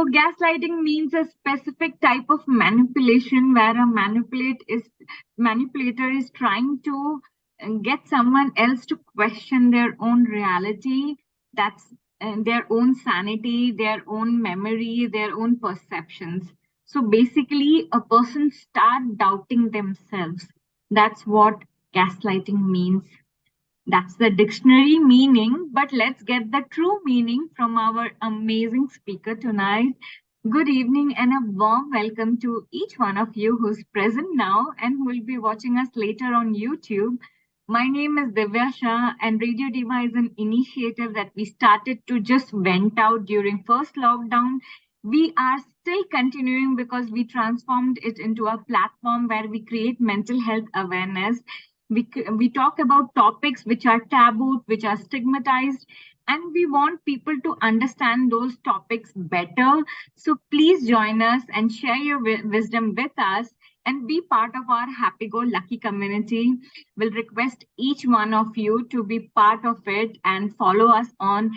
So gaslighting means a specific type of manipulation where a manipulator is trying to get someone else to question their own reality. That's their own sanity, their own memory, their own perceptions. So basically, a person start doubting themselves. That's what gaslighting means. That's the dictionary meaning, but let's get the true meaning from our amazing speaker tonight. Good evening and a warm welcome to each one of you who's present now and who will be watching us later on YouTube. My name is Divya Shah, and Radio Diva is an initiative that we started to just went out during first lockdown. We are still continuing because we transformed it into a platform where we create mental health awareness. We talk about topics which are taboo, which are stigmatized, and we want people to understand those topics better. So please join us and share your wisdom with us and be part of our happy go lucky community. We'll request each one of you to be part of it and follow us on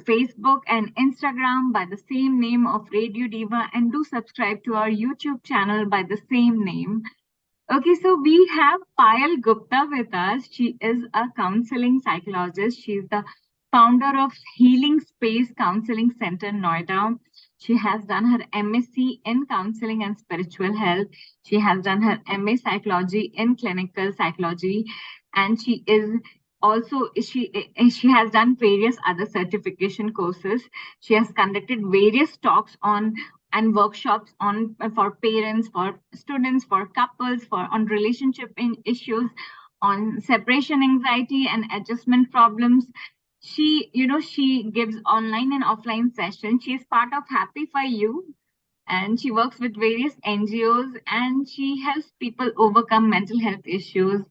Facebook and Instagram by the same name of Radio Diva, and do subscribe to our YouTube channel by the same name. Okay, so we have Payal Gupta with us. She is a counseling psychologist. She's the founder of Healing Space Counseling Center, Noida. She has done her MSc in counseling and spiritual health. She has done her MA psychology in clinical psychology, and she has done various other certification courses. She has conducted various talks on and workshops on for parents, for students, for couples, for on relationship issues, on separation anxiety and adjustment problems. She gives online and offline sessions. She is part of Happy for You, and she works with various NGOs, and she helps people overcome mental health issues,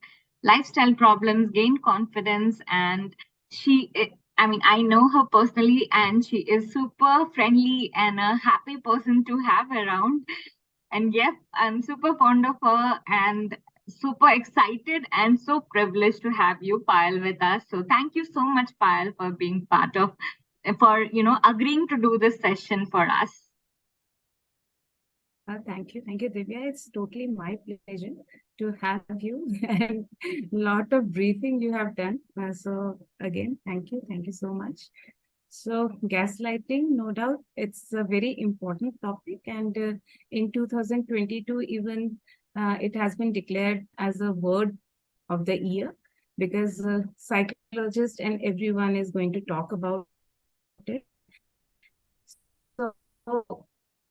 lifestyle problems, gain confidence. And I know her personally, and she is super friendly and a happy person to have around. And yes, I'm super fond of her and super excited and so privileged to have you, Payal, with us. So thank you so much, Payal, for being agreeing to do this session for us. Thank you, Divya. It's totally my pleasure to have you, and lot of briefing you have done. So again, thank you so much. So gaslighting, no doubt, it's a very important topic, and in 2022, even it has been declared as a word of the year, because psychologists and everyone is going to talk about it. So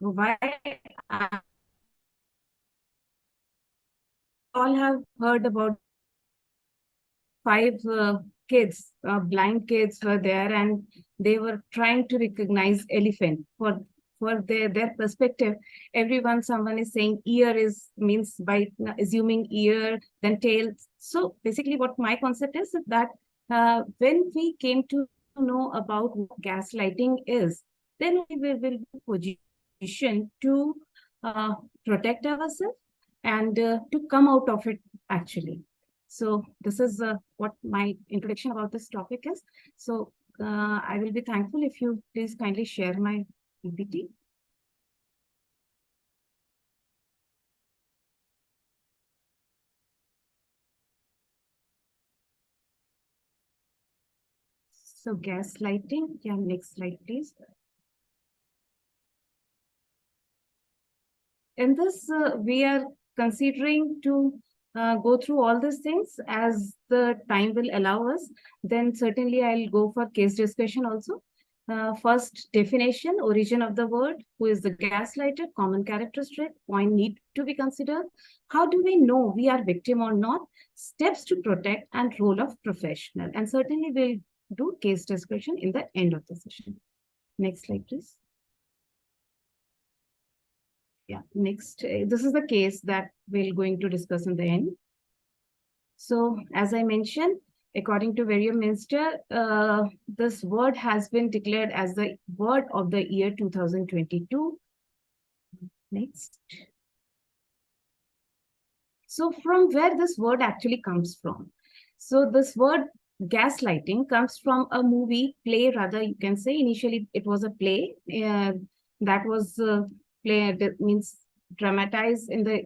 why all have heard about five blind kids were there, and they were trying to recognize elephant for their perspective. Someone is saying ear is means by assuming ear, then tail. So basically what my concept is that when we came to know about what gaslighting is, then we will be positioned to protect ourselves and to come out of it actually. So this is what my introduction about this topic is. So I will be thankful if you please kindly share my PPT. So gaslighting, yeah, next slide, please. In this, we are considering to go through all these things as the time will allow us. Then certainly I'll go for case discussion also. First, definition, origin of the word, who is the gaslighter, common characteristic, point need to be considered. How do we know we are victim or not? Steps to protect and role of professional. And certainly we'll do case discussion in the end of the session. Next slide, please. Yeah, next, this is the case that we're going to discuss in the end. So as I mentioned, according to Merriam-Webster, this word has been declared as the word of the year 2022. Next. So from where this word actually comes from? So this word gaslighting comes from a movie, play rather, you can say. Initially, it was a play that was played, means dramatized in the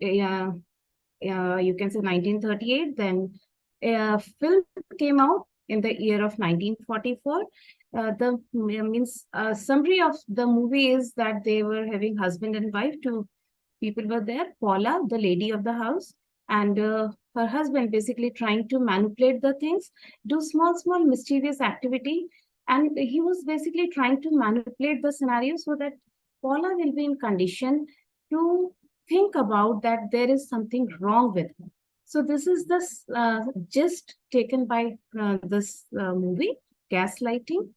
you can say 1938. Then a film came out in the year of 1944. The means summary of the movie is that they were having husband and wife. Two people were there. Paula, the lady of the house, and her husband, basically trying to manipulate the things, do small mischievous activity, and he was basically trying to manipulate the scenario so that Paula will be in condition to think about that there is something wrong with her. So this is the gist taken by this movie, Gaslighting.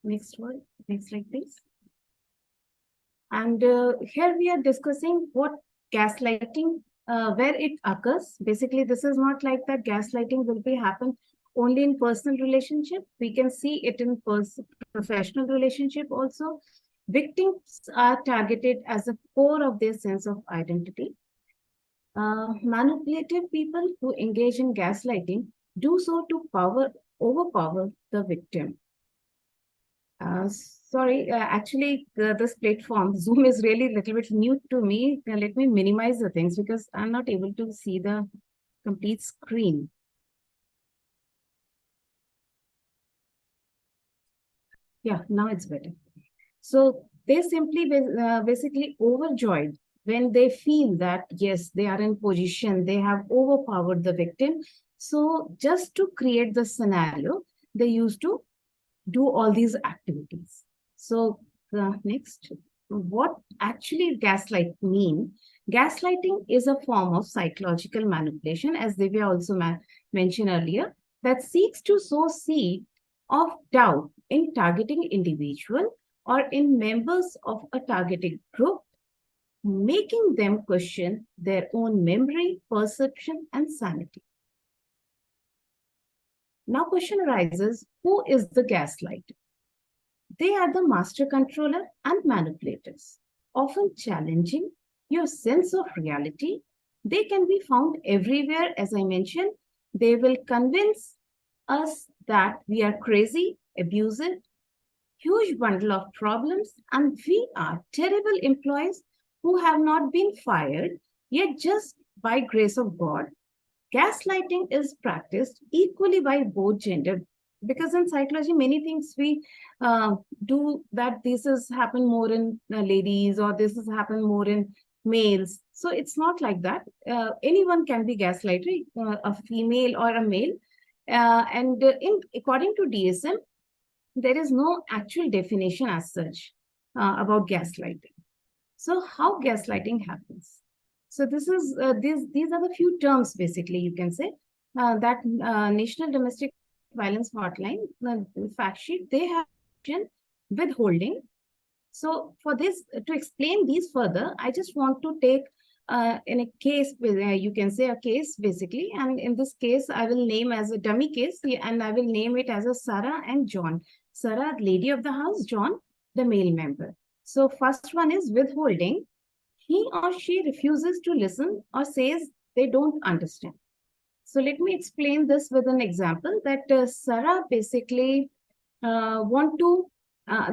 Next word, next slide, please. And here we are discussing what gaslighting, where it occurs. Basically, this is not like that gaslighting will be happen only in personal relationship. We can see it in professional relationship also. Victims are targeted as a core of their sense of identity. Manipulative people who engage in gaslighting do so to overpower the victim. Sorry, actually, this platform, Zoom, is really a little bit new to me. Let me minimize the things because I'm not able to see the complete screen. Yeah, now it's better. So they simply basically overjoyed when they feel that, yes, they are in position, they have overpowered the victim. So just to create the scenario, they used to do all these activities. So next, what actually gaslight mean? Gaslighting is a form of psychological manipulation, as Divya also mentioned earlier, that seeks to sow seed of doubt in targeting individual or in members of a targeted group, making them question their own memory, perception, and sanity. Now question arises, who is the gaslighter? They are the master controller and manipulators, often challenging your sense of reality. They can be found everywhere, as I mentioned. They will convince us that we are crazy, abusive, huge bundle of problems, and we are terrible employees who have not been fired, yet just by grace of God. Gaslighting is practiced equally by both gender, because in psychology many things we do that this has happened more in ladies or this has happened more in males. So it's not like that. Anyone can be gaslighter, a female or a male. And in according to DSM, there is no actual definition as such about gaslighting. So how gaslighting happens? So this is these are the few terms, basically you can say that National Domestic Violence Hotline, fact sheet, they have withholding. So for this, to explain these further, I just want to take in a case, you can say a case basically, and in this case, I will name as a dummy case, and I will name it as a Sarah and John. Sarah, lady of the house, John, the male member. So first one is withholding. He or she refuses to listen or says they don't understand. So let me explain this with an example that Sarah basically want to,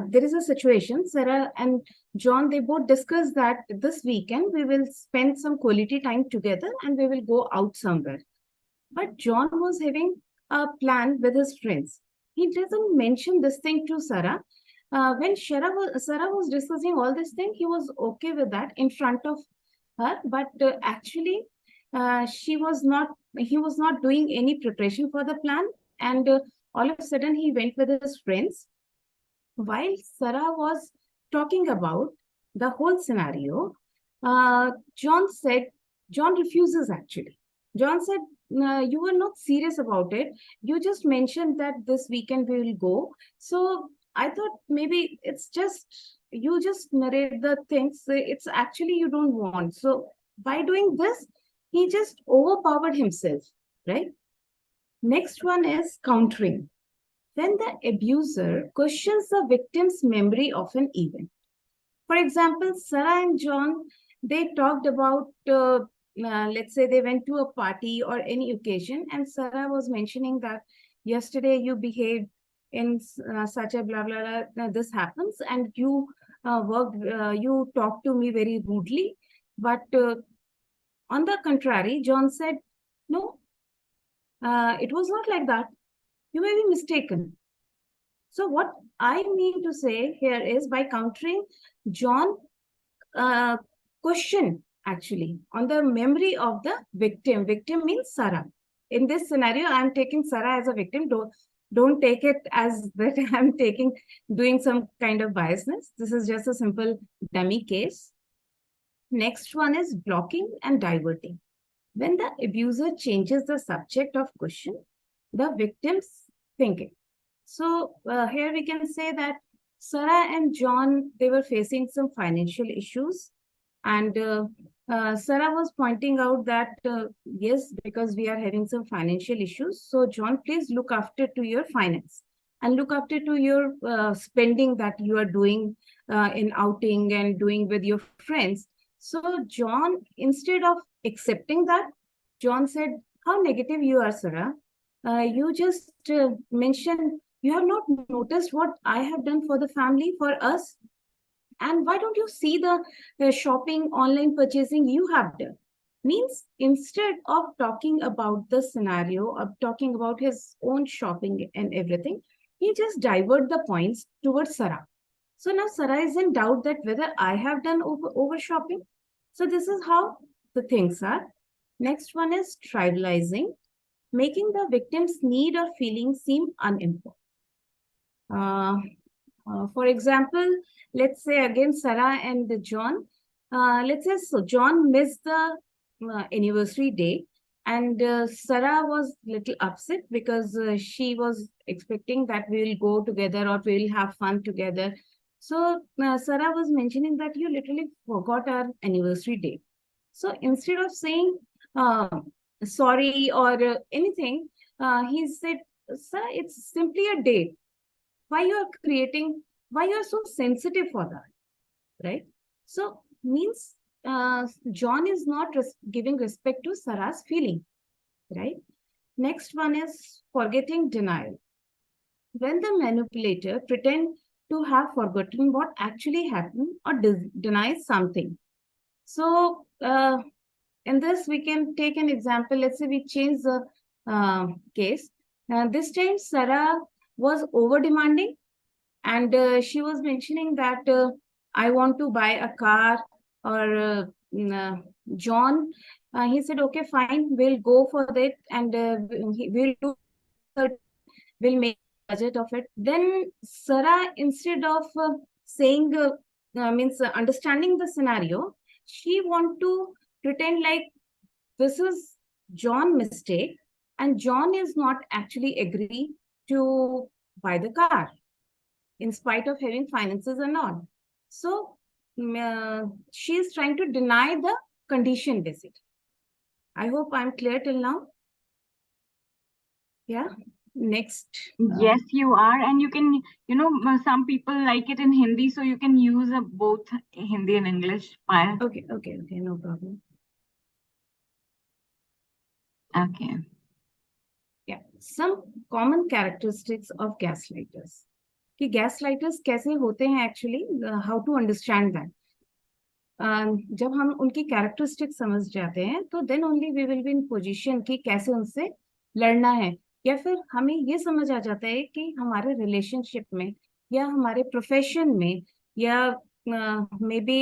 there is a situation, Sarah and John, they both discuss that this weekend we will spend some quality time together and we will go out somewhere. But John was having a plan with his friends. He doesn't mention this thing to Sarah. When Sarah was discussing all this thing, he was okay with that in front of her, but actually he was not doing any preparation for the plan, and all of a sudden he went with his friends. While Sarah was talking about the whole scenario, John refuses actually. John said, you were not serious about it. You just mentioned that this weekend we will go. So I thought maybe it's just, you just narrate the things. It's actually you don't want. So by doing this, he just overpowered himself, right? Next one is countering. When the abuser questions the victim's memory of an event. For example, Sarah and John, they talked about, let's say they went to a party or any occasion, and Sarah was mentioning that yesterday you behaved in such a blah, blah, blah, this happens, and you you talked to me very rudely. But on the contrary, John said, no, it was not like that. You may be mistaken. So what I mean to say here is, by countering, John uh, question actually on the memory of the victim. Victim means Sarah. In this scenario, I'm taking Sarah as a victim. Don't take it as that I'm doing some kind of biasness. This is just a simple dummy case. Next one is blocking and diverting. When the abuser changes the subject of question, the victim's thinking. So here we can say that Sarah and John, they were facing some financial issues. And Sarah was pointing out that, yes, because we are having some financial issues. So John, please look after to your finance and look after to your spending that you are doing in outing and doing with your friends. So John, instead of accepting that, John said, how negative you are, Sarah. You just mentioned you have not noticed what I have done for the family, for us. And why don't you see the shopping, online purchasing you have done? Means instead of talking about the scenario, of talking about his own shopping and everything, he just divert the points towards Sarah. So now Sarah is in doubt that whether I have done over shopping. So this is how the things are. Next one is trivializing, making the victim's need or feeling seem unimportant. For example, let's say again Sarah and John. Let's say so John missed the anniversary day, and Sarah was little upset because she was expecting that we will go together or we will have fun together. So Sarah was mentioning that you literally forgot our anniversary day. So instead of saying uh, sorry or anything, he said, "Sir, it's simply a date. Why you are so sensitive for that, right?" So means John is not giving respect to Sarah's feeling, right? Next one is forgetting denial. When the manipulator pretend to have forgotten what actually happened or denies something. So in this, we can take an example. Let's say we change the case. This time, Sarah was over demanding, and she was mentioning that I want to buy a car, or John, he said, okay, fine, we'll go for that, and we'll do, we'll make a budget of it. Then Sarah, instead of saying, means understanding the scenario, she want to pretend like this is John mistake, and John is not actually agree to buy the car in spite of having finances and all. So she is trying to deny the condition visit. I hope I'm clear till now. Yeah. Next. Yes, you are. And you can, some people like it in Hindi, so you can use both Hindi and English. Payal. Okay, no problem. Okay. Yeah. Some common characteristics of gaslighters. कि gaslighters कैसे होते हैं actually, how to understand that. जब हम उनकी characteristic समझ जाते हैं तो then only we will be in position कि कैसे उनसे लड़ना है, या फिर हमें ये समझ आ जाता है कि हमारे रिलेशनशिप में या हमारे प्रोफेशन में या मे बी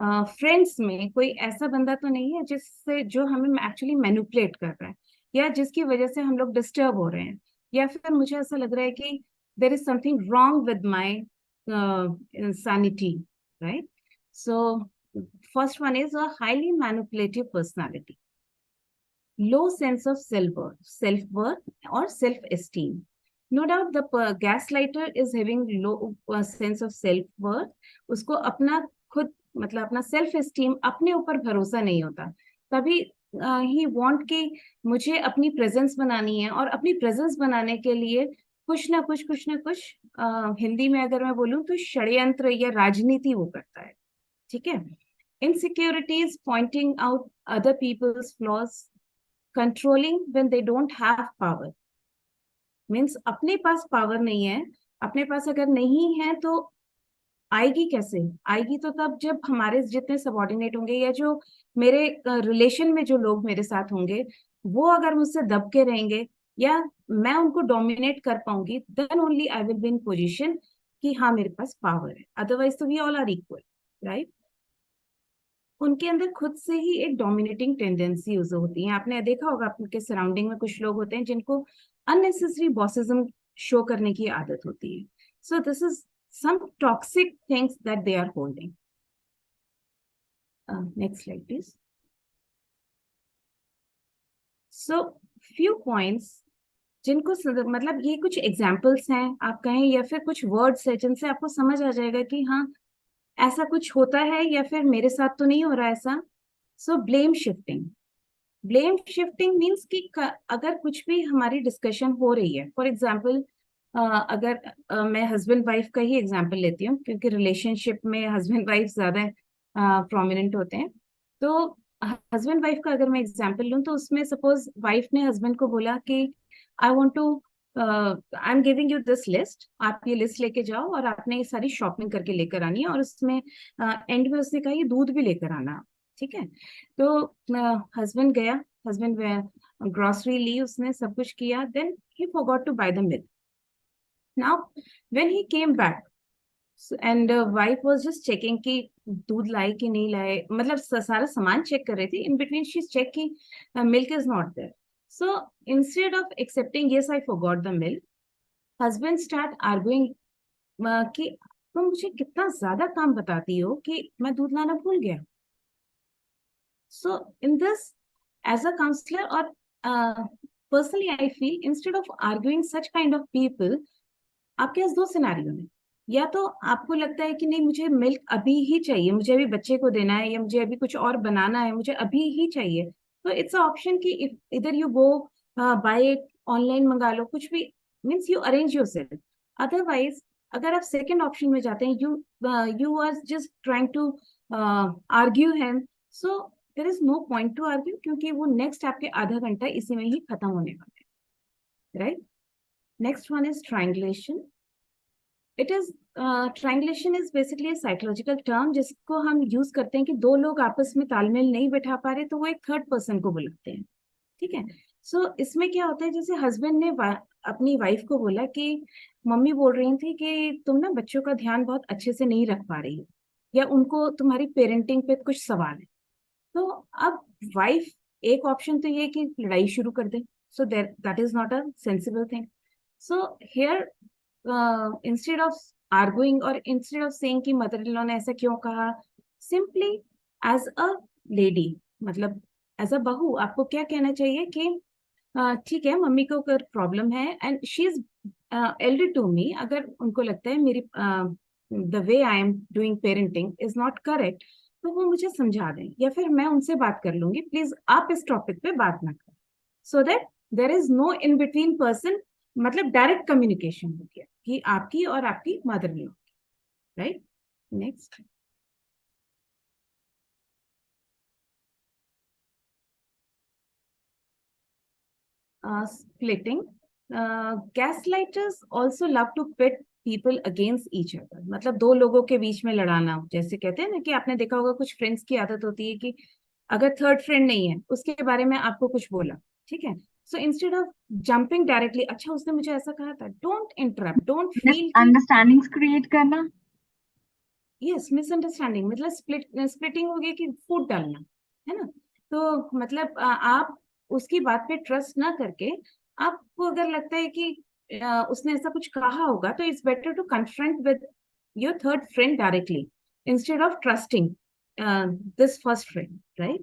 फ्रेंड्स में कोई ऐसा बंदा तो नहीं है जिससे जो हमें एक्चुअली मैनिपुलेट कर रहा है या जिसकी वजह से हम लोग डिस्टर्ब हो रहे हैं, या फिर मुझे ऐसा लग रहा है कि there is something wrong with my insanity, right? So first one is a highly manipulative personality, low sense of self-worth or self-esteem. No doubt the gaslighter is having low sense of self-worth. उसको अपना खुद मतलब अपना self esteem, अपने ऊपर भरोसा नहीं होता, तभी ही want कि मुझे अपनी presence बनानी है, और अपनी presence बनाने के लिए कुछ ना कुछ हिंदी में अगर मैं बोलूं तो षड्यंत्र या राजनीति वो करता है, ठीक है? Insecurities, pointing out other people's flaws, controlling when they don't have power. Means अपने पास power नहीं है, अपने पास अगर नहीं है तो आएगी कैसे? आएगी तो तब जब हमारे जितने सबॉर्डिनेट होंगे या जो मेरे रिलेशन में जो लोग मेरे साथ होंगे, वो अगर मुझसे दब के रहेंगे या मैं उनको डोमिनेट कर पाऊंगी, then only I will be in position कि हाँ मेरे पास पावर है। अदरवाइज तो we all are equal, right? उनके अंदर खुद से ही एक डोमिनेटिंग टेंडेंसी होती है। आपने देखा होगा आपके सराउंडिंग में कुछ लोग होते हैं जिनको अननेसेसरी बॉसिज्म शो करने की आदत होती है। So this is some toxic things that they are holding. Next slide, please. So, few points जिनको मतलब ये कुछ एग्जाम्पल्स हैं आप कहें या फिर कुछ वर्ड्स है जिनसे आपको समझ आ जाएगा कि हाँ ऐसा कुछ होता है या फिर मेरे साथ तो नहीं हो रहा ऐसा। So blame shifting. Blame shifting means कि अगर कुछ भी हमारी डिस्कशन हो रही है, फॉर एग्जाम्पल अगर मैं हस्बैंड वाइफ का ही एग्जाम्पल लेती हूँ क्योंकि रिलेशनशिप में हस्बैंड वाइफ ज्यादा प्रोमिनेंट होते हैं। तो हस्बैंड वाइफ का अगर मैं एग्जाम्पल लूँ तो उसमें सपोज वाइफ ने हस्बैंड को बोला कि I want to I am giving you this list, आप ये लिस्ट लेके जाओ और आपने ये सारी शॉपिंग करके लेकर आनी है, और उसमें एंड में उसने कहा ये दूध भी लेकर आना, ठीक है? तो हस्बैंड गया, हस्बैंड ग्रोसरी ली, उसने सब कुछ किया, then he forgot to buy the milk. Now when he came back and wife was just checking कि दूध लाए कि नहीं लाए, मतलब सारा सामान चेक कर रही थी। इन बिटवीन शी चेक कि milk is not there. So instead of accepting yes I forgot the milk, husband start arguing कि तुम मुझे कितना ज्यादा काम बताती हो कि मैं दूध लाना भूल गया। So in this, as a counselor or personally, I feel instead of arguing such kind of people, आपके पास दो सिनारियो में, या तो आपको लगता है कि नहीं मुझे मिल्क अभी ही चाहिए, मुझे अभी बच्चे को देना है या मुझे अभी कुछ और बनाना है, मुझे अभी ही चाहिए, तो इट्स ऑप्शन कि इधर you go buy it, online मंगा लो, कुछ भी, means you arrange yourself. Otherwise अगर आप सेकेंड ऑप्शन में जाते हैं, you are just trying to argue him, so there is no point to argue क्योंकि वो नेक्स्ट आपके आधा घंटा इसी में ही खत्म होने वाला है, right? Next one is triangulation. It is triangulation is basically psychological term जिसको हम यूज करते हैं कि दो लोग आपस में तालमेल नहीं बैठा पा रहे तो वो एक थर्ड पर्सन को बुलाते हैं, ठीक है? सो इसमें क्या होता है, जैसे हस्बैंड ने अपनी वाइफ को बोला कि मम्मी बोल रही थी कि तुम ना बच्चों का ध्यान बहुत अच्छे से नहीं रख पा रही हो या उनको तुम्हारी पेरेंटिंग पे कुछ सवाल है। तो अब वाइफ, एक ऑप्शन तो ये कि लड़ाई शुरू कर दे, so that is not a sensible thing. So here instead of arguing और इंस्टेड ऑफ सेइंग कि मदर इन लॉ ने ऐसा क्यों कहा, सिंपली एज अ लेडी, मतलब एज अ बहू आपको क्या कहना चाहिए कि ठीक है मम्मी को अगर प्रॉब्लम है and she is elder to me, अगर उनको लगता है मेरी the way I am doing parenting is not correct तो वो मुझे समझा दें या फिर मैं उनसे बात कर लूंगी, प्लीज आप इस टॉपिक पे बात ना करें, so that there is no in between person, मतलब डायरेक्ट कम्युनिकेशन हो गया कि आपकी और आपकी mother in law, right? Next, splitting. Gaslighters also love to pit people against each other, मतलब दो लोगों के बीच में लड़ाना। जैसे कहते हैं ना कि आपने देखा होगा कुछ फ्रेंड्स की आदत होती है कि अगर थर्ड फ्रेंड नहीं है उसके बारे में आपको कुछ बोला, ठीक है? सो इंस्टेड ऑफ जंपिंग डायरेक्टली, अच्छा उसने मुझे ऐसा कहा था, डोंट इंटरप्ट, डोंट फील कि मिसअंडरस्टैंडिंग्स क्रिएट करना। यस, मिसअंडरस्टैंडिंग मतलब स्प्लिटिंग हो गई कि फूट डालना, है ना? तो मतलब आप उसकी बात पे ट्रस्ट ना करके, आपको अगर लगता है कि उसने ऐसा कुछ कहा होगा तो it's better to confront with your third friend directly instead of trusting this first friend, right?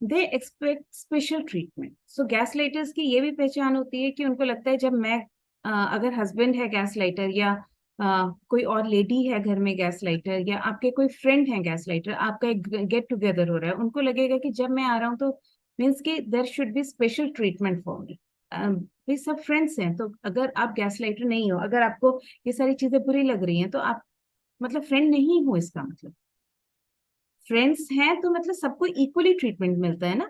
They expect special treatment. So gaslighters की ये भी पहचान होती है कि उनको लगता है जब मैं अगर हस्बैंड है गैस लाइटर या कोई और लेडी है घर में गैस लाइटर या आपके कोई फ्रेंड है गैस लाइटर, आपका एक गेट टुगेदर हो रहा है, उनको लगेगा कि जब मैं आ रहा हूँ तो मीन्स कि there should be special treatment for me. भाई सब फ्रेंड्स हैं, तो अगर आप गैस लाइटर नहीं हो, अगर आपको ये सारी चीजें बुरी लग रही हैं तो आप मतलब फ्रेंड नहीं हो, इसका मतलब फ्रेंड्स हैं तो मतलब सबको इक्वली ट्रीटमेंट मिलता है ना।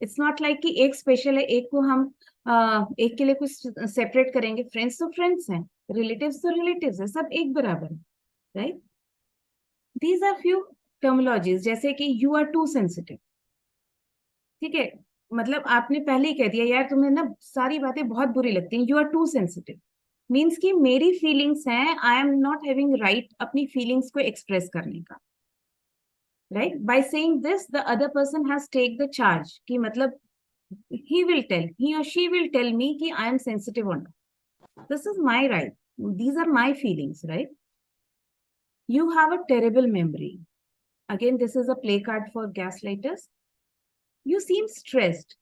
इट्स नॉट लाइक कि एक स्पेशल है, एक को हम एक के लिए कुछ सेपरेट करेंगे। फ्रेंड्स तो फ्रेंड्स हैं, रिलेटिव्स तो रिलेटिव्स है, सब एक बराबर है, right. These are few terminologies, जैसे कि यू आर टू सेंसिटिव. ठीक है, मतलब आपने पहले ही कह दिया यार तुम्हें ना सारी बातें बहुत बुरी लगती हैं, you are too sensitive. Means कि मेरी फीलिंग्स हैं, I am not having right अपनी फीलिंग्स को एक्सप्रेस करने का. Right, by saying this the other person has take the charge, कि मतलब he or she will tell me कि I am sensitive or not. This is my right. These are my feelings, right? You have a terrible memory. Again, this is a play card for gaslighters. You seem stressed.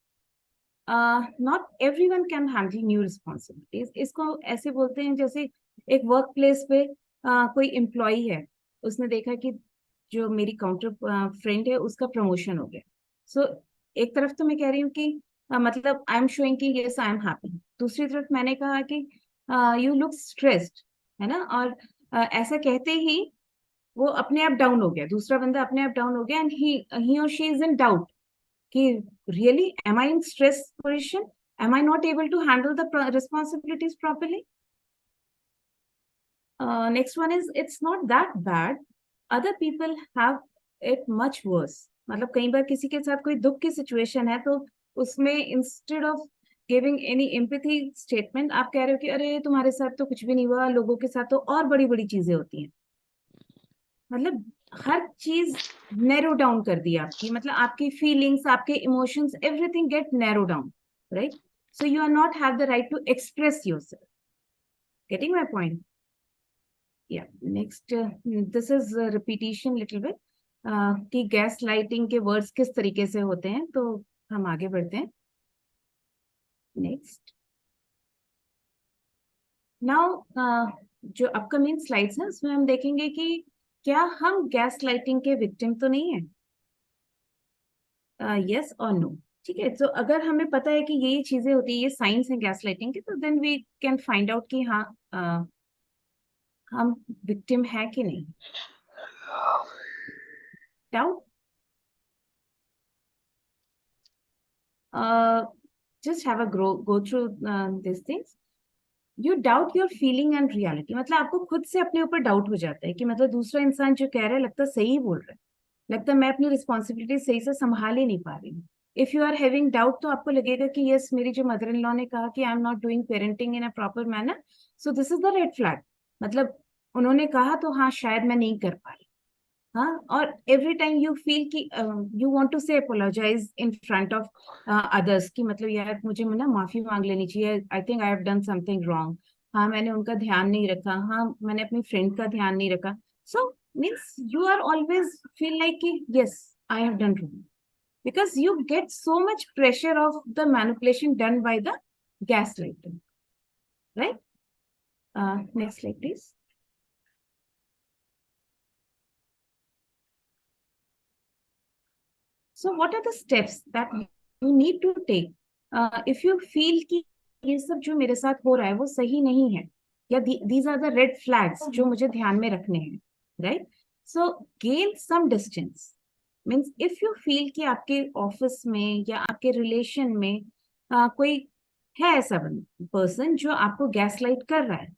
Not everyone can handle new responsibilities. इसको ऐसे बोलते हैं जैसे एक work place पे कोई employee है, उसने देखा कि जो मेरी काउंटर फ्रेंड है उसका प्रमोशन हो गया. सो एक तरफ तो मैं कह रही हूँ कि मतलब आई एम शोइंग कि यस आई एम हैप्पी. दूसरी तरफ मैंने कहा कि यू लुक स्ट्रेस्ड, है ना. और ऐसा कहते ही वो अपने आप डाउन हो गया, दूसरा बंदा अपने आप डाउन हो गया, एंड ही और शी इज इन डाउट कि really am I in stress position, am I not able to handle the responsibilities properly. Next one is it's not that bad, other people have it much worse. मतलब कई बार किसी के साथ कोई दुख की situation है तो उसमें instead of giving any empathy statement आप कह रहे हो कि अरे तुम्हारे साथ तो कुछ भी नहीं हुआ, लोगों के साथ तो और बड़ी बड़ी चीजें होती हैं. मतलब हर चीज नैरो डाउन कर दी आपकी, मतलब आपकी फीलिंग्स, आपके emotions, everything get narrow down, right. So you are not have the right to express yourself. Getting my point? या next, this is repetition little bit, कि गैस लाइटिंग के वर्ड्स किस तरीके से होते हैं, तो हम आगे बढ़ते हैं. नेक्स्ट, नाउ जो अपकमिंग स्लाइड्स हैं उसमें हम देखेंगे कि क्या हम गैस लाइटिंग के विक्टिम तो नहीं है. यस और नो. ठीक है, तो अगर हमें पता है कि ये चीजें होती है, ये साइंस है गैस लाइटिंग के, तो then we can find out कि हाँ हम विक्टिम है कि नहीं. Doubt? Just have a go through this things. You doubt your feeling and reality, मतलब आपको खुद से अपने ऊपर डाउट हो जाता है कि मतलब दूसरा इंसान जो कह रहा है लगता है सही बोल रहा है, लगता है मैं अपनी रिस्पॉन्सिबिलिटी सही से संभाल ही नहीं पा रही हूँ. If you are having doubt तो आपको लगेगा कि यस, मेरी जो मदर इन लॉ ने कहा कि आई am not doing parenting in a proper manner, so this is the red flag. मतलब उन्होंने कहा तो हाँ शायद मैं नहीं कर पा रही. हाँ, और एवरी टाइम यू फील कि you want to say apologise in front of others, कि मतलब यार मुझे ना माफी मांग लेनी चाहिए, I think I have done something wrong. हाँ मैंने उनका ध्यान नहीं रखा, हाँ मैंने अपनी फ्रेंड का ध्यान नहीं रखा. So means you are always feel like कि yes I have done wrong, because you get so much pressure of the manipulation done by the gaslighting, right? Next slide, please. So what are the steps that you need to take if you feel कि ये सब जो मेरे साथ हो रहा है वो सही नहीं है, या these are the red flags जो मुझे ध्यान में रखने हैं, right? So gain some distance. Means if you feel कि आपके ऑफिस में या आपके रिलेशन में कोई है ऐसा पर्सन जो आपको गैसलाइट कर रहा है,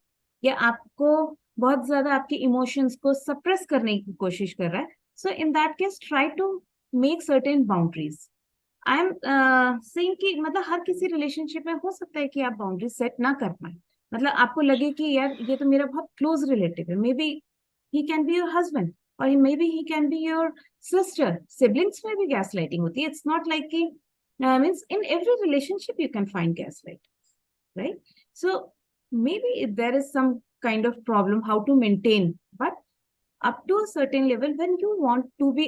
या आपको बहुत ज्यादा आपके इमोशंस को सप्रेस करने की कोशिश कर रहा है, so in that case try to make certain boundaries. I am saying कि मतलब हर किसी रिलेशनशिप में हो सकता है कि आप बाउंड्री सेट ना कर पाए. मतलब आपको लगे कि यार ये तो मेरा बहुत क्लोज रिलेटिव है, maybe he can be your husband और maybe he can be your sister. Siblings में भी गैस लाइटिंग होती है. इट्स नॉट लाइक कि means in every relationship you can find gaslighting, right? So maybe if there is some kind of problem how to maintain, but up to a certain level when you want to be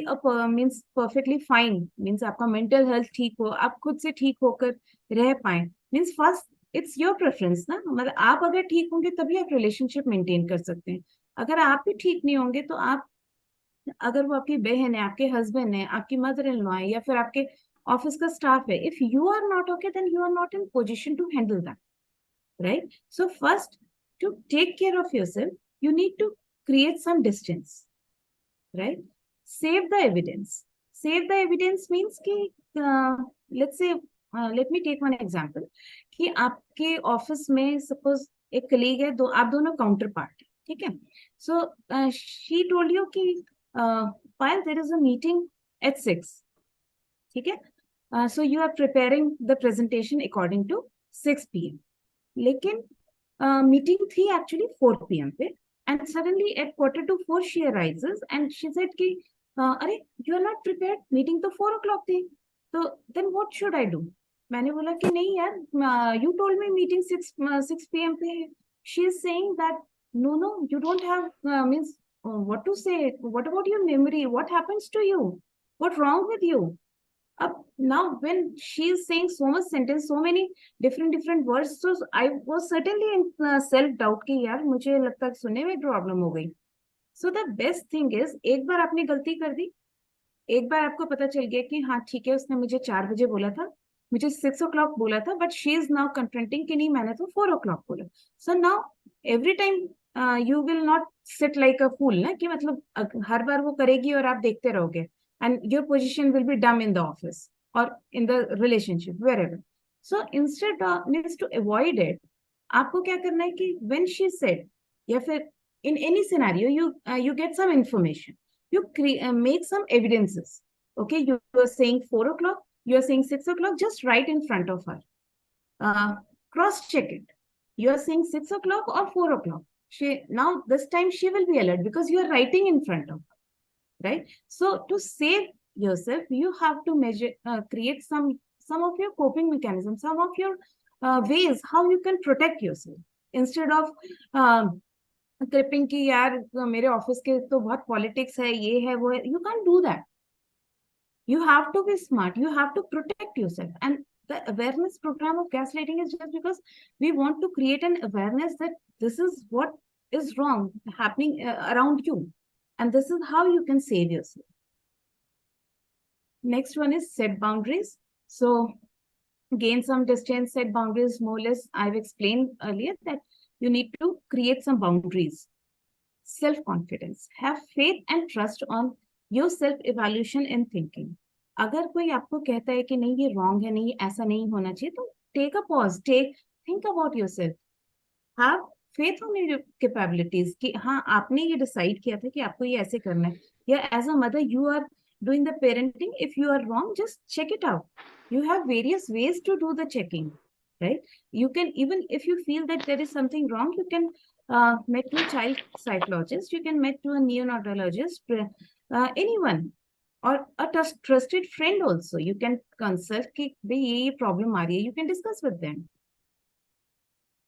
means perfectly fine, means आपका mental health ठीक हो, आप खुद से ठीक होकर रह पाए, means first it's your preference ना. मतलब आप अगर ठीक होंगे तभी आप relationship maintain कर सकते हैं. अगर आप भी ठीक नहीं होंगे तो आप, अगर वो आपकी बहन है, आपके हस्बैंड है, आपकी मदर इन लॉ है, या फिर आपके ऑफिस का स्टाफ है, if you are not okay then you are not in position to handle that, right? So first, to take care of yourself, you need to create some distance, right? Save the evidence. Save the evidence means कि let's say let me take one example कि आपके office में suppose एक colleague है, दो आप दोनों counter part, ठीक है. So she told you कि Payal, there is a meeting at 6. ठीक है. So you are preparing the presentation according to 6 p.m. लेकिन मीटिंग थी एक्चुअली 4 p.m. पे, and suddenly at 3:45 she arises and she said कि अरे you are not prepared, meeting तो 4 o'clock थी, तो then what should I do. मैंने बोला कि नहीं यार, you told me meeting 6 p.m. पे है. She is saying that no, no, you don't have means what to say, what about your memory, what happens to you, what wrong with you. Now when she is saying so much sentence, so many different words, so I was certainly in self doubt कि यार मुझे लगता है सुनने में problem हो गई. So the best thing is, एक बार आपने गलती कर दी, एक बार आपको पता चल गया कि हाँ ठीक है, उसने मुझे 4 बजे बोला था, मुझे 6 o'clock बोला था, but she is now confronting कि नहीं मैंने तो 4 o'clock बोला. So now every time you will not sit like a fool ना, कि मतलब हर बार वो करेगी और आप देखते रहोगे, and your position will be dumb in the office और in the relationship wherever. So instead means to avoid it, आपको क्या करना है कि व्हेन शी सेड, या फिर in any scenario you get some information, you make some evidences. Okay, you are saying 4 o'clock, you are saying 6 o'clock, just write in front of her, cross check it. You are saying 6 o'clock or 4 o'clock, she now this time she will be alert because you are writing in front of her, right? So to save yourself, you have to measure, create some of your coping mechanisms, some of your ways how you can protect yourself instead of creeping की यार मेरे office के तो बहुत politics है, ये है वो है. You can do that. You have to be smart. You have to protect yourself. And the awareness program of gaslighting is just because we want to create an awareness that this is what is wrong happening around you. And this is how you can save yourself. Next one is set boundaries. So gain some distance, set boundaries, more or less. I've explained earlier that you need to create some boundaries. Self-confidence. Have faith and trust on your self evaluation in thinking. अगर कोई आपको कहता है कि नहीं ये wrong है, नहीं ऐसा नहीं होना चाहिए, तो take a pause, think about yourself, have faith on your capabilities कि हाँ आपने ये डिसाइड किया था कि आपको ये ऐसे करना है, या as a mother you are doing the parenting. If you are wrong, just check it out. You have various ways to do the checking, right? You can, even if you feel that there is something wrong, you can meet to a child psychologist, you can meet to a neonatologist, anyone, or a trusted friend also. You can consult कि भाई ये problem आ रही है, you can discuss with them.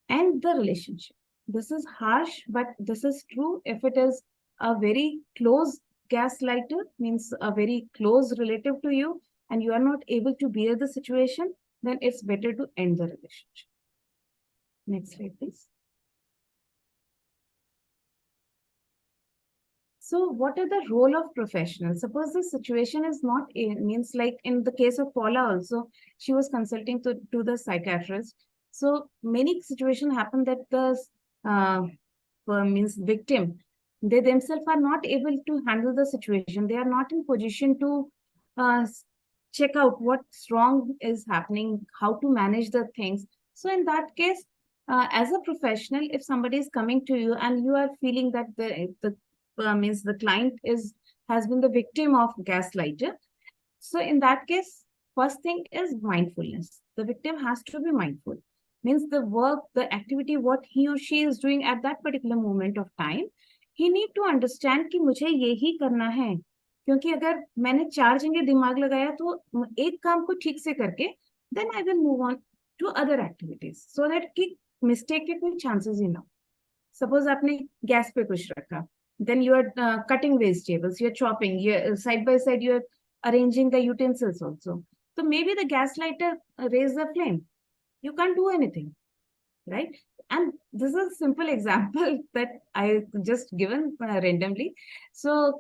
And the relationship. This is harsh, but this is true. If it is a very close gaslighter, means a very close relative to you, and you are not able to bear the situation, then it's better to end the relationship. Next slide, please. So what are the role of professionals? Suppose the situation is not, means like in the case of Paula also, she was consulting to the psychiatrist. So many situations happen that the means victim, they themselves are not able to handle the situation. They are not in position to check out what's wrong is happening, how to manage the things. So in that case, as a professional, if somebody is coming to you and you are feeling that the means the client has been the victim of gaslighter, so in that case, first thing is mindfulness. The victim has to be mindful. Means the work, the activity, what he or she is doing at that particular moment of time, he need to understand कि मुझे यही करना है. क्योंकि अगर मैंने 4 जगह दिमाग लगाया तो एक काम को ठीक से करके then I will move on to other activities so that कि mistake के कोई chances ही ना. Suppose आपने गैस पे कुछ रखा, then you are cutting vegetables, you are chopping, you are, side by side you are arranging the utensils also. So maybe the gas lighter raise the flame. You can't do anything, right? And this is a simple example that I just given randomly. So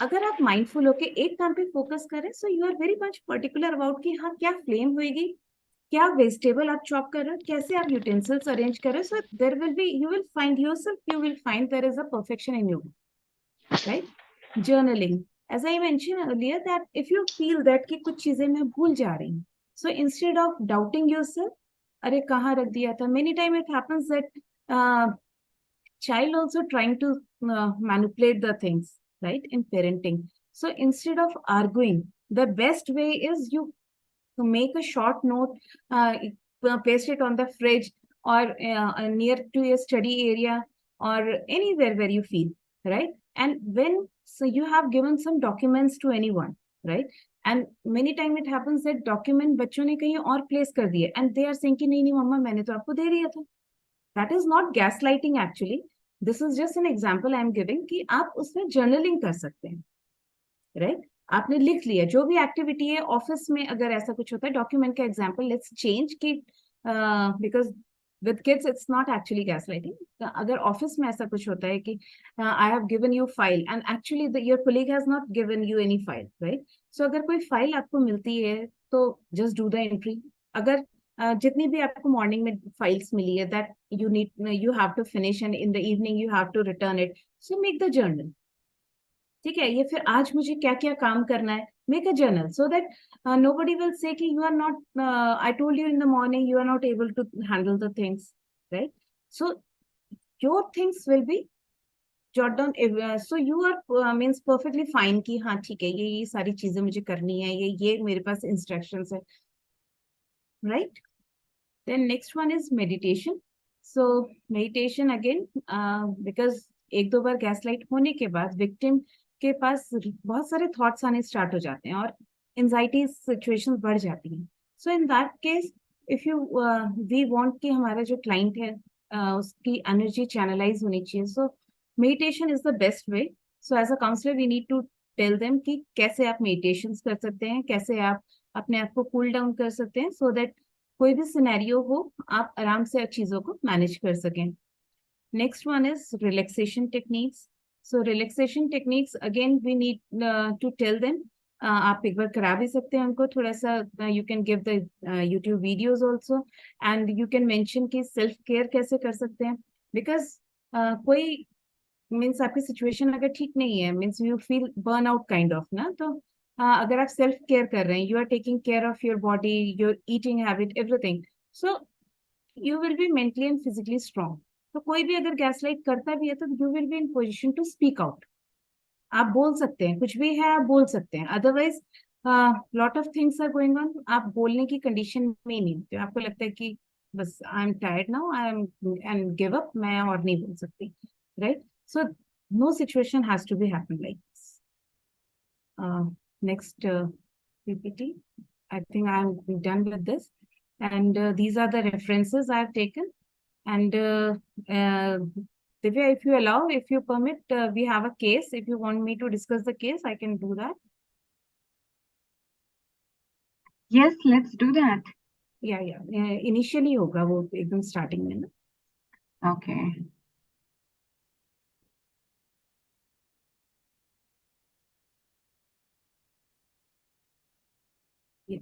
अगर आप mindful होके एक काम पे focus करें, so you are very much particular about कि हाँ क्या flame होएगी, क्या vegetable आप chop कर रहे हो, कैसे आप utensils arrange कर रहे हो. So there will be, you will find yourself, you will find there is a perfection in you, right? Journaling. As I mentioned earlier that if you feel that कि कुछ चीजें मैं भूल जा रही हूँ, so instead of doubting yourself, अरे कहाँ रख दिया था, many time it happens that child also trying to manipulate the things, right, in parenting. So instead of arguing, the best way is you to make a short note, paste it on the fridge, or near to your study area, or anywhere where you feel, right? And when so you have given some documents to anyone, right? And many time it happens that document बच्चों ने कहीं और place कर दिए, and they are saying कि नहीं नहीं मम्मा मैंने तो आपको दे दिया था. That is not gaslighting actually. This is just an example I am giving कि आप उसमें journaling कर सकते हैं, राइट? आपने लिख लिया जो भी एक्टिविटी है. ऑफिस में अगर ऐसा कुछ होता है, डॉक्यूमेंट का एग्जांपल लेट्स चेंज कि because with kids it's not actually gaslighting. अगर ऑफिस में ऐसा कुछ होता है कि I have given you file and actually your colleague has not given you any file, right? So अगर कोई फाइल आपको मिलती है तो जस्ट डू द एंट्री. अगर जितनी भी आपको मॉर्निंग में फाइल्स मिली है that you have to finish and in the evening you have to return it, so make the journal. ठीक है, ये फिर आज मुझे क्या क्या काम करना है, make a journal so that nobody will say कि you are not, I told you in the morning you are not able to handle the things, right? So your things will be jot down. So you are means perfectly fine कि हाँ ठीक है ये सारी चीजें मुझे करनी है, ये मेरे पास instructions है, right? Then next one is meditation. So meditation again, because एक दो बार गैसलाइट होने के बाद विक्टिम के पास बहुत सारे थॉट्स आने स्टार्ट हो जाते हैं और एंजाइटी सिचुएशंस बढ़ जाती हैं. So in that case if you we want कि हमारा जो क्लाइंट है उसकी एनर्जी चैनलाइज होनी चाहिए, so meditation is the best way. So as a counsellor we need to tell them कि कैसे आप मेडिटेशन कर सकते हैं, कैसे आप अपने आप को कूल डाउन कर सकते हैं, सो दैट कोई भी सिनेरियो हो आप आराम से चीजों को मैनेज कर सकें. Next one is relaxation techniques. So relaxation techniques again we need to tell them. आप एक बार करा भी सकते हैं उनको थोड़ा सा. You can give the YouTube videos also and you can mention कि self care कैसे कर सकते हैं, because कोई मीन्स आपकी सिचुएशन अगर ठीक नहीं है, means you feel burn out kind of ना, तो अगर आप सेल्फ केयर कर रहे हैं, you are taking care of your body, your eating habit, everything, so you will be mentally and physically strong. तो कोई भी अगर गैसलाइट करता भी है तो you will be in position to speak out. आप बोल सकते हैं, कुछ भी है आप बोल सकते हैं. Otherwise lot of things are going on, आप बोलने की कंडीशन में ही नहीं होते. आपको लगता है कि बस I am tired now, I am and give up, मैं और नहीं बोल सकती, right? So no situation has to be happen like this. Next PPT. I think I am done with this. And these are the references I have taken. And Divya, if you allow, if you permit, we have a case. If you want me to discuss the case, I can do that. Yes, let's do that. Yeah. Initially होगा वो एकदम starting में ना. Okay. Yeah.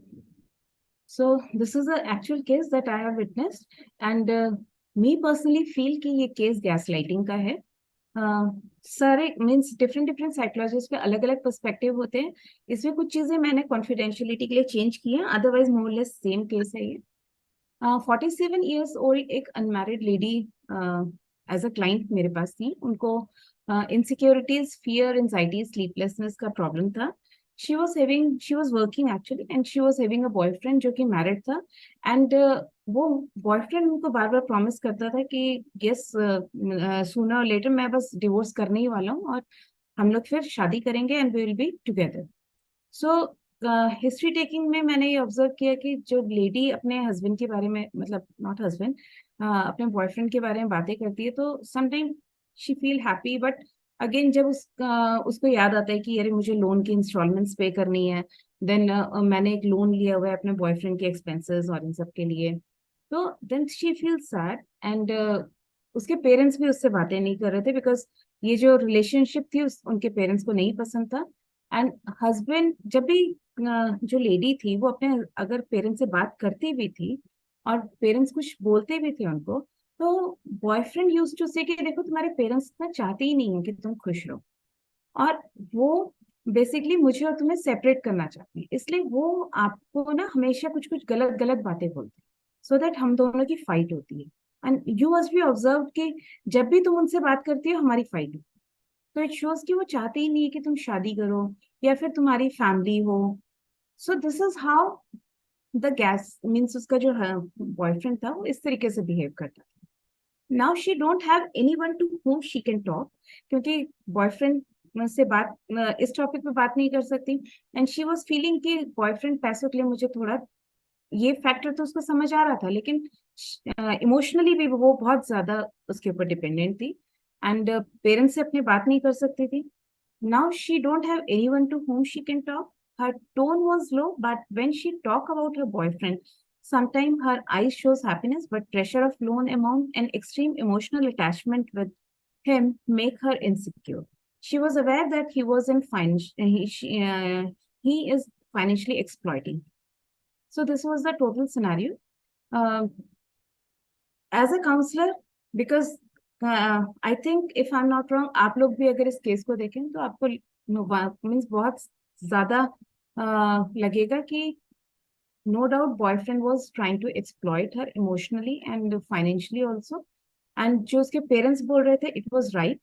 So this is an actual case that I have witnessed, and me personally feel कि ये case gaslighting का है. सारे मीन्स डिफरेंट साइकोलॉजिस्ट के अलग अलग पर्सपेक्टिव होते हैं. इसमें कुछ चीजें मैंने कॉन्फिडेंशियलिटी के लिए चेंज की हैं, अदरवाइज मोरलेस सेम केस है ये. 47 ईयर्स ओल्ड एक unmarried lady as a client मेरे पास थी. उनको इनसिक्योरिटीज, फियर, एंजाइटी, स्लीपलेसनेस का प्रॉब्लम था. she was working actually and she was having a boyfriend जो कि मैरिड था. एंड वो बॉयफ्रेंड उनको बार बार प्रॉमिस करता था कि यस सूनर और लेटर मैं बस डिवोर्स करने ही वाला हूँ और हम लोग फिर शादी करेंगे and we will be together. So history taking में मैंने ये ऑब्जर्व किया कि जो लेडी अपने हस्बैंड के बारे में, मतलब नॉट हस्बैंड, अपने बॉयफ्रेंड के बारे में बातें करती है तो sometime she feel happy, but again जब उसको याद आता है कि अरे मुझे लोन की इंस्टॉलमेंट्स पे करनी है, देन मैंने एक लोन लिया हुआ है अपने बॉयफ्रेंड के एक्सपेंसेस और इन सब के लिए, तो then she feel sad. And उसके पेरेंट्स भी उससे बातें नहीं कर रहे थे बिकॉज ये जो रिलेशनशिप थी उनके पेरेंट्स को नहीं पसंद था. एंड हस्बैंड जब भी जो लेडी थी वो अपने अगर पेरेंट्स से बात करती भी थी और पेरेंट्स कुछ बोलते भी थे उनको, तो बॉयफ्रेंड यूज टू से कि देखो तुम्हारे पेरेंट्स इतना चाहते ही नहीं है कि तुम खुश रहो, और वो बेसिकली मुझे और तुम्हें सेपरेट करना चाहते हैं, इसलिए वो आपको ना हमेशा कुछ कुछ गलत गलत बातें बोलते हैं सो दैट हम दोनों की फाइट होती है. And you must be observe कि जब भी तुम उनसे बात करती हो हमारी फाइट हो, तो इट शोज कि वो चाहते ही नहीं है कि तुम शादी करो या फिर तुम्हारी फैमिली हो. So this is how the gas means उसका जो बॉयफ्रेंड था वो इस तरीके से बिहेव करता था. Now she don't have any one two whom she can talk, क्योंकि बॉयफ्रेंड से बात इस टॉपिक पे बात नहीं कर सकती. एंड शी वॉज फीलिंग कि बॉयफ्रेंड पैसों के लिए मुझे थोड़ा, ये फैक्टर तो उसको समझ आ रहा था, लेकिन इमोशनली भी वो बहुत ज्यादा उसके ऊपर डिपेंडेंट थी. एंड पेरेंट्स से अपनी बात नहीं कर सकती थी. Now she don't have anyone to whom she can talk. Her tone was low, but when she talk about her boyfriend, sometimes her eyes shows happiness, but pressure of loan amount and extreme emotional attachment with him make her insecure. She was aware that he was in he is financially exploiting. So this was the total scenario. Uh, as a counselor, because I think if I am not wrong, आप लोग भी अगर इस case को देखें तो आपको means बहुत ज्यादा लगेगा कि no doubt boyfriend was trying to exploit her emotionally and financially also. And जो उसके पेरेंट्स बोल रहे थे it was right.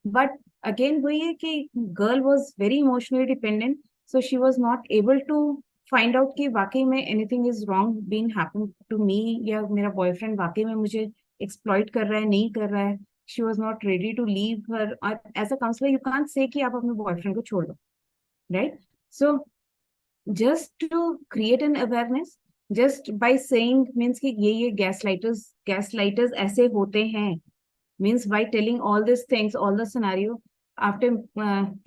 But again वही है कि girl was very emotionally dependent, so she was not able to find out कि वाकई में anything is wrong been happen to me, या मेरा बॉयफ्रेंड वाकई में मुझे एक्सप्लॉइट कर रहा है नहीं कर रहा है. She was not ready to leave her. As a counsellor you can't say कि आप अपने बॉयफ्रेंड को छोड़ दो, right? So just to create an awareness, just by saying means कि ये गैस लाइटर्स ऐसे होते हैं, means by telling all these things, all the scenario, after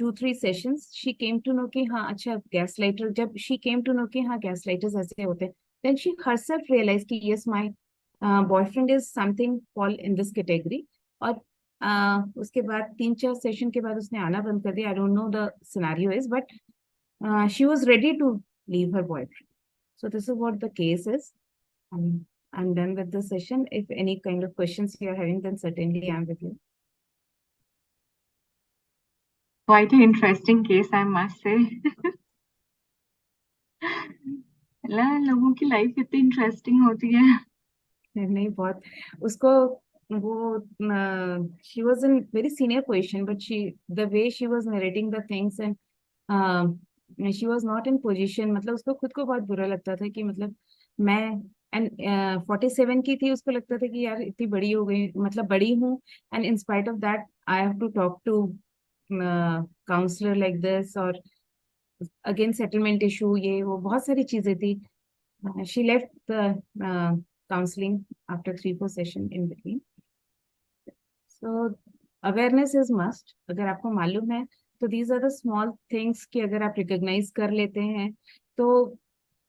2-3 sessions she came to know कि हाँ अच्छा gaslighter, जब she came to know कि हाँ gaslighters ऐसे होते हैं, then she herself realized कि yes my boyfriend is something fall in this category. और उसके बाद 3-4 सेशन के बाद उसने आना बंद कर दिया. I don't know the scenario is, but she was ready to leave her boyfriend. So this is what the case is. I'm done with the session. If any kind of questions you are having, then certainly I'm with you. Quite an interesting case, I must say. लोगों की life इतनी interesting होती है. नहीं बहुत उसको वो she was in very senior position, but the way she was narrating the things, and she was not in position, मतलब उसको खुद को बहुत बुरा लगता था कि मतलब मैं एंड 47 की थी, उसको लगता था कि यार इतनी बड़ी हो गई, मतलब बड़ी हूँ, and in spite of that I have to talk to counsellor like this, और अगेन सेटलमेंट इशू, ये वो बहुत सारी चीजें थी. She left the counseling after 3-4 session in between. So awareness is must. अगर आपको मालूम है तो these are the small things कि अगर आप recognize कर लेते हैं तो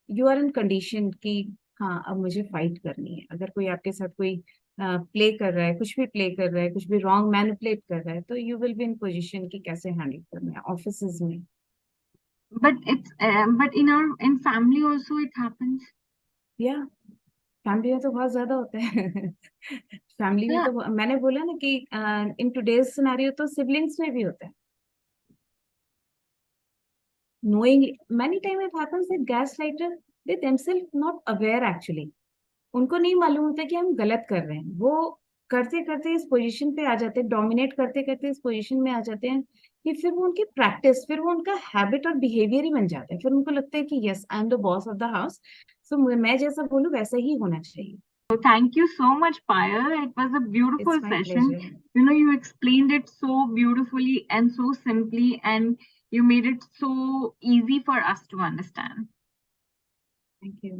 you are in condition कि हाँ अब मुझे फाइट करनी है. अगर कोई आपके साथ कोई प्ले कर रहा है, कुछ भी प्ले कर रहा है, कुछ भी रॉन्ग मैनिपुलेट कर रहा है, तो you will be in position कि कैसे हैंडल करना है ऑफिस में. But in family also it happens. या फैमिली में तो बहुत ज्यादा होता है. फैमिली में Yeah. तो मैंने बोला ना कि इन टुडेज सिनेरियो तो सिबलिंग्स में भी होता है. knowingly many time it happens that gaslighter, they themselves not aware actually. उनको नहीं मालूम होता कि हम गलत कर रहे हैं. वो करते करते इस पोजीशन पे आ जाते हैं, डोमिनेट करते करते इस पोजीशन में आ जाते हैं कि फिर वो उनकी प्रैक्टिस, फिर वो उनका हैबिट और बिहेवियर ही बन जाता है. फिर उनको लगता है कि yes I am the boss of the house, so मैं जैसा बोलूं वैसा ही होना चाहिए. So thank you so much, Payal. It was a beautiful it's my session. Pleasure. You explained it so beautifully and so simply, and you made it so easy for us to understand. Thank you.